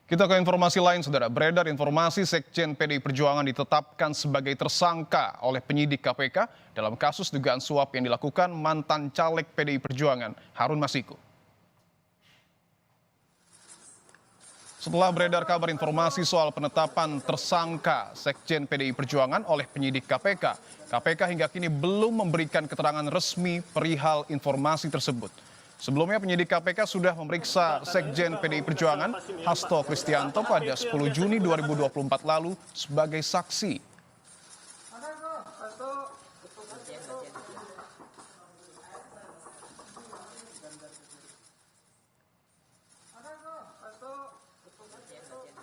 Kita ke informasi lain, Saudara. Beredar informasi Sekjen PDI Perjuangan ditetapkan sebagai tersangka oleh penyidik KPK dalam kasus dugaan suap yang dilakukan mantan caleg PDI Perjuangan, Harun Masiku. Setelah beredar kabar informasi soal penetapan tersangka Sekjen PDI Perjuangan oleh penyidik KPK, KPK hingga kini belum memberikan keterangan resmi perihal informasi tersebut. Sebelumnya penyidik KPK sudah memeriksa Sekjen PDI Perjuangan Hasto Kristianto pada 10 Juni 2024 lalu sebagai saksi.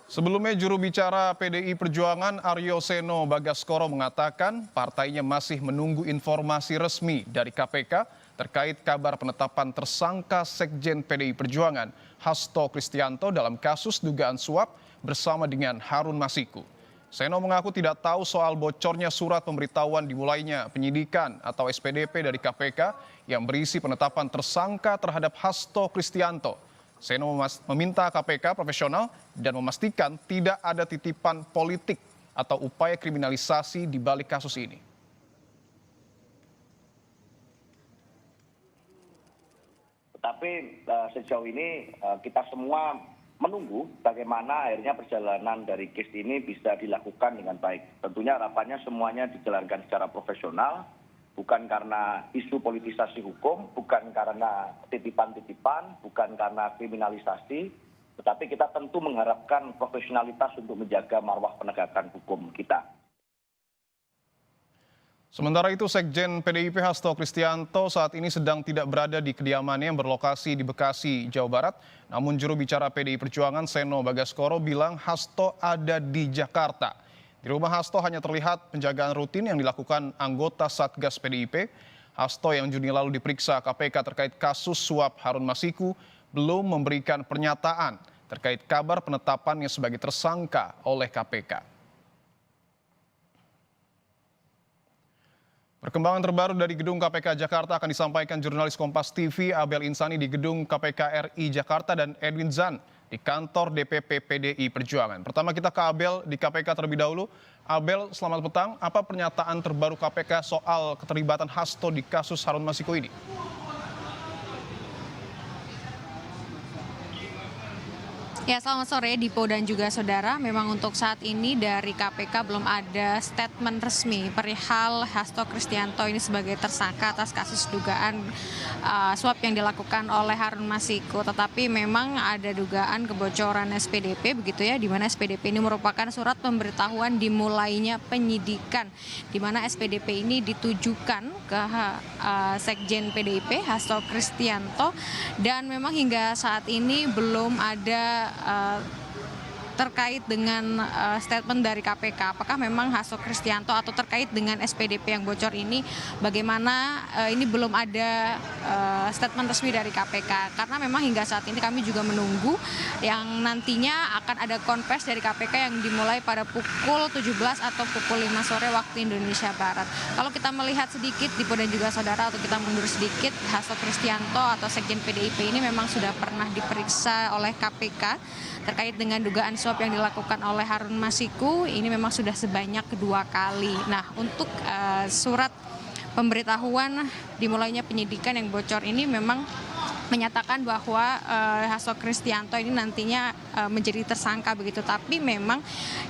Sebelumnya juru bicara PDI Perjuangan Aryo Seno Bagaskoro mengatakan partainya masih menunggu informasi resmi dari KPK terkait kabar penetapan tersangka Sekjen PDI Perjuangan Hasto Kristianto dalam kasus dugaan suap bersama dengan Harun Masiku. Seno mengaku tidak tahu soal bocornya surat pemberitahuan dimulainya penyidikan atau SPDP dari KPK yang berisi penetapan tersangka terhadap Hasto Kristianto. Seno meminta KPK profesional dan memastikan tidak ada titipan politik atau upaya kriminalisasi di balik kasus ini. Tapi sejauh ini kita semua menunggu bagaimana akhirnya perjalanan dari case ini bisa dilakukan dengan baik. Tentunya harapannya semuanya dijalankan secara profesional, bukan karena isu politisasi hukum, bukan karena titipan-titipan, bukan karena kriminalisasi, tetapi kita tentu mengharapkan profesionalitas untuk menjaga marwah penegakan hukum kita. Sementara itu, Sekjen PDIP Hasto Kristianto saat ini sedang tidak berada di kediamannya yang berlokasi di Bekasi, Jawa Barat. Namun juru bicara PDI Perjuangan Seno Bagaskoro bilang Hasto ada di Jakarta. Di rumah Hasto hanya terlihat penjagaan rutin yang dilakukan anggota Satgas PDIP. Hasto yang Juni lalu diperiksa KPK terkait kasus suap Harun Masiku belum memberikan pernyataan terkait kabar penetapannya sebagai tersangka oleh KPK. Perkembangan terbaru dari Gedung KPK Jakarta akan disampaikan jurnalis Kompas TV Abel Insani di Gedung KPK RI Jakarta dan Edwin Zan di kantor DPP PDI Perjuangan. Pertama kita ke Abel di KPK terlebih dahulu. Abel, selamat petang. Apa pernyataan terbaru KPK soal keterlibatan Hasto di kasus Harun Masiku ini? Ya, selamat sore Dipo dan juga saudara. Memang untuk saat ini dari KPK belum ada statement resmi perihal Hasto Kristianto ini sebagai tersangka atas kasus dugaan suap yang dilakukan oleh Harun Masiku. Tetapi memang ada dugaan kebocoran SPDP begitu ya, di mana SPDP ini merupakan surat pemberitahuan dimulainya penyidikan, di mana SPDP ini ditujukan ke Sekjen PDIP Hasto Kristianto, dan memang hingga saat ini belum ada terkait dengan statement dari KPK, apakah memang Hasto Kristianto atau terkait dengan SPDP yang bocor ini, bagaimana ini belum ada statement resmi dari KPK, karena memang hingga saat ini kami juga menunggu yang nantinya akan ada konvers dari KPK yang dimulai pada pukul 17 atau pukul 5 sore waktu Indonesia Barat. Kalau kita melihat sedikit Dipo dan juga saudara, atau kita mundur sedikit, Hasto Kristianto atau Sekjen PDIP ini memang sudah pernah diperiksa oleh KPK terkait dengan dugaan suap yang dilakukan oleh Harun Masiku. Ini memang sudah sebanyak 2 kali. Nah, untuk surat pemberitahuan dimulainya penyidikan yang bocor ini memang menyatakan bahwa Hasto Kristianto ini nantinya menjadi tersangka begitu. Tapi memang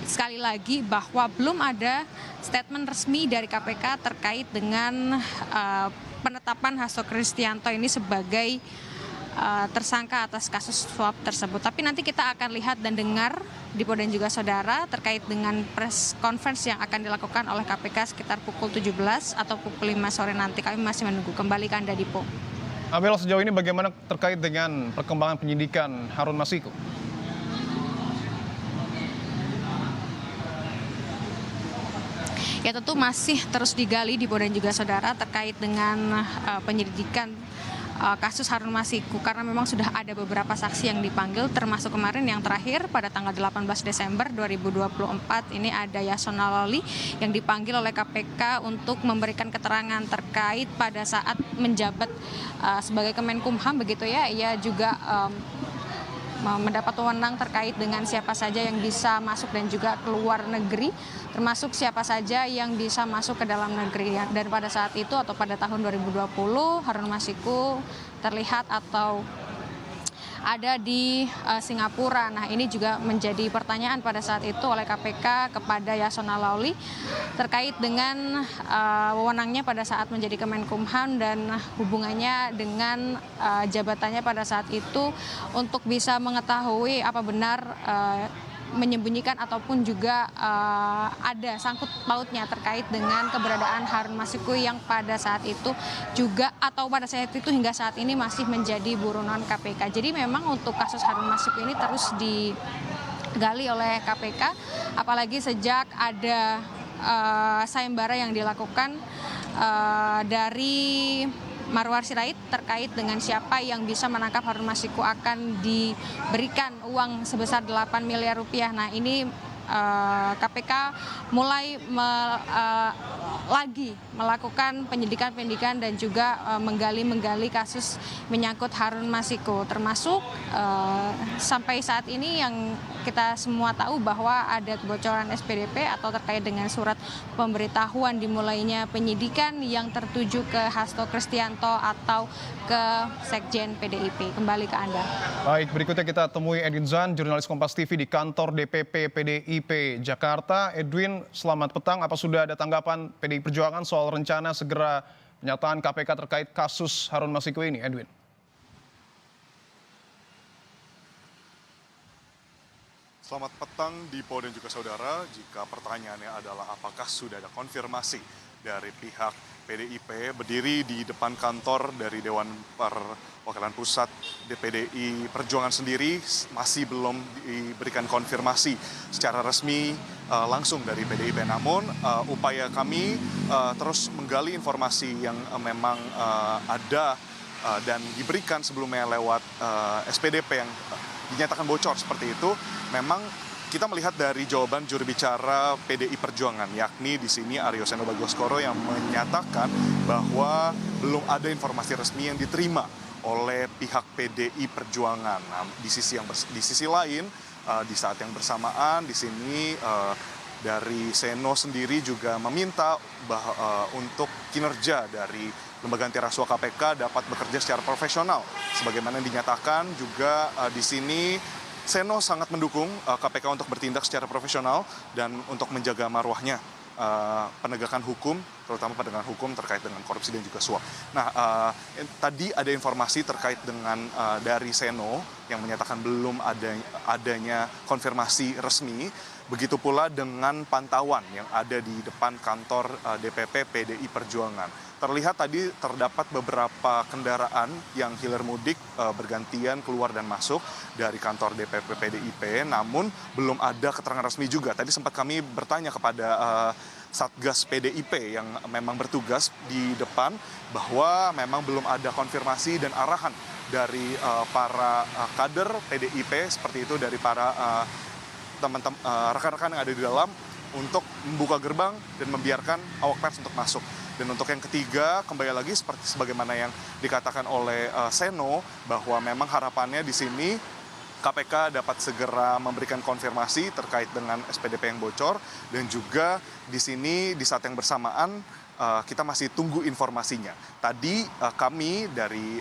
sekali lagi bahwa belum ada statement resmi dari KPK terkait dengan penetapan Hasto Kristianto ini sebagai tersangka atas kasus suap tersebut. Tapi nanti kita akan lihat dan dengar Dipo dan juga saudara terkait dengan press conference yang akan dilakukan oleh KPK sekitar pukul 17 atau pukul 5 sore nanti. Kami masih menunggu. Kembali ke Anda, Dipo. Abel, sejauh ini bagaimana terkait dengan perkembangan penyidikan Harun Masiku? Ya, tentu masih terus digali Dipo dan juga saudara terkait dengan penyelidikan kasus Harun Masiku, karena memang sudah ada beberapa saksi yang dipanggil, termasuk kemarin yang terakhir pada tanggal 18 Desember 2024 ini ada Yasona Lawli yang dipanggil oleh KPK untuk memberikan keterangan terkait pada saat menjabat sebagai Kemenkumham begitu ya. Ia juga mendapat wewenang terkait dengan siapa saja yang bisa masuk dan juga keluar negeri, termasuk siapa saja yang bisa masuk ke dalam negeri. Dan pada saat itu atau pada tahun 2020 Harun Masiku terlihat atau ada di Singapura. Nah, ini juga menjadi pertanyaan pada saat itu oleh KPK kepada Yasona Lawli terkait dengan wewenangnya pada saat menjadi Kemenkumham dan hubungannya dengan jabatannya pada saat itu untuk bisa mengetahui apa benar menyembunyikan ataupun juga ada sangkut pautnya terkait dengan keberadaan Harun Masiku yang pada saat itu juga atau pada saat itu hingga saat ini masih menjadi buronan KPK. Jadi memang untuk kasus Harun Masiku ini terus digali oleh KPK, apalagi sejak ada sayembara yang dilakukan dari Marwar Sirait terkait dengan siapa yang bisa menangkap Harun Masiku akan diberikan uang sebesar 8 miliar rupiah. Nah, ini KPK mulai lagi melakukan penyidikan dan juga menggali kasus menyangkut Harun Masiku, termasuk sampai saat ini yang kita semua tahu bahwa ada kebocoran SPDP atau terkait dengan surat pemberitahuan dimulainya penyidikan yang tertuju ke Hasto Kristianto atau ke Sekjen PDIP. Kembali ke Anda. Baik, berikutnya kita temui Edwin Zan, jurnalis Kompas TV di kantor DPP PDIP Jakarta. Edwin, selamat petang. Apa sudah ada tanggapan PDI Perjuangan soal rencana segera penyataan KPK terkait kasus Harun Masiku ini, Edwin? Selamat petang Dipo dan juga saudara. Jika pertanyaannya adalah apakah sudah ada konfirmasi dari pihak PDIP berdiri di depan kantor dari Dewan Perwakilan Pusat PDI Perjuangan sendiri masih belum diberikan konfirmasi secara resmi langsung dari PDIP. Namun upaya kami terus menggali informasi yang memang ada dan diberikan sebelumnya lewat SPDP yang dinyatakan bocor seperti itu. Memang kita melihat dari jawaban juru bicara PDI Perjuangan, yakni di sini Aryo Seno Bagoskoro yang menyatakan bahwa belum ada informasi resmi yang diterima oleh pihak PDI Perjuangan. Nah, di sisi lain, di saat yang bersamaan di sini dari Seno sendiri juga meminta untuk kinerja dari lembaga anti rasuah KPK dapat bekerja secara profesional. Sebagaimana dinyatakan juga di sini Seno sangat mendukung KPK untuk bertindak secara profesional dan untuk menjaga marwahnya penegakan hukum, terutama penegakan hukum terkait dengan korupsi dan juga suap. Nah, tadi ada informasi terkait dengan dari Seno yang menyatakan belum adanya konfirmasi resmi. Begitu pula dengan pantauan yang ada di depan kantor DPP PDI Perjuangan. Terlihat tadi terdapat beberapa kendaraan yang hilir mudik bergantian keluar dan masuk dari kantor DPP PDIP, namun belum ada keterangan resmi juga. Tadi sempat kami bertanya kepada Satgas PDIP yang memang bertugas di depan bahwa memang belum ada konfirmasi dan arahan dari para kader PDIP seperti itu, dari para teman-teman rekan-rekan yang ada di dalam untuk membuka gerbang dan membiarkan awak pers untuk masuk. Dan untuk yang ketiga, kembali lagi seperti sebagaimana yang dikatakan oleh Seno, bahwa memang harapannya di sini KPK dapat segera memberikan konfirmasi terkait dengan SPDP yang bocor, dan juga di sini di saat yang bersamaan kita masih tunggu informasinya. Tadi kami dari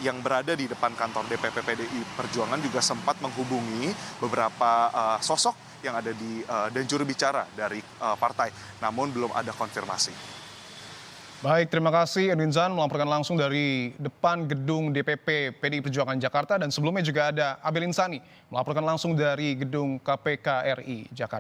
yang berada di depan kantor DPP PDI Perjuangan juga sempat menghubungi beberapa sosok yang ada di dan juru bicara dari partai, namun belum ada konfirmasi. Baik, terima kasih Edwin Zan melaporkan langsung dari depan gedung DPP PDI Perjuangan Jakarta, dan sebelumnya juga ada Abel Insani melaporkan langsung dari gedung KPK RI Jakarta.